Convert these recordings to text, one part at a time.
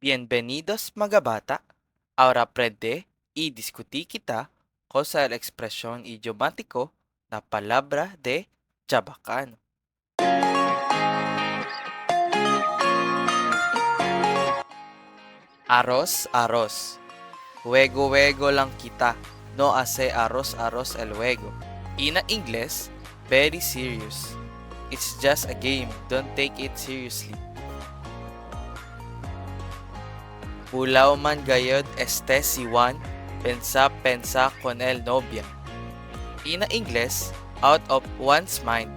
Bienvenidos mga bata. Ahora aprende y discutir kita cosa la expresión idiomático na palabra de Chabacano. Arroz, arroz. Huego, huego lang kita. No hace arroz, arroz el huego. In English, very serious. It's just a game. Don't take it seriously. Pulaw man gayod este si Juan, pensa con el novia. In English, out of one's mind.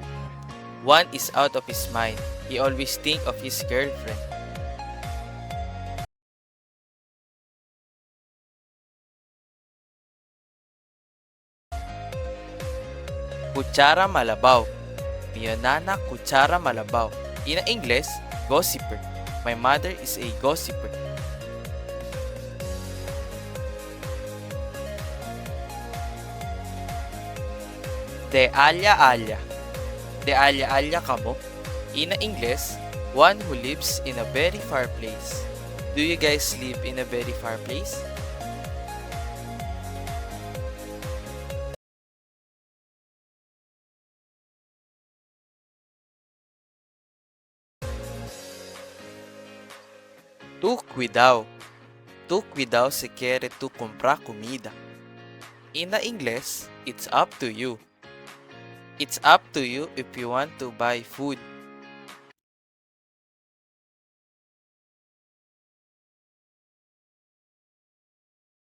One is out of his mind. He always think of his girlfriend. Kutsara malabaw. Mionana kutsara malabaw. In English, gossiper. My mother is a gossiper. De alya. De alya kamo. In English, one who lives in a very far place. Do you guys live in a very far place? Tu cuidado. Tu cuidado si quiere tu comprar comida. In English, it's up to you. It's up to you if you want to buy food.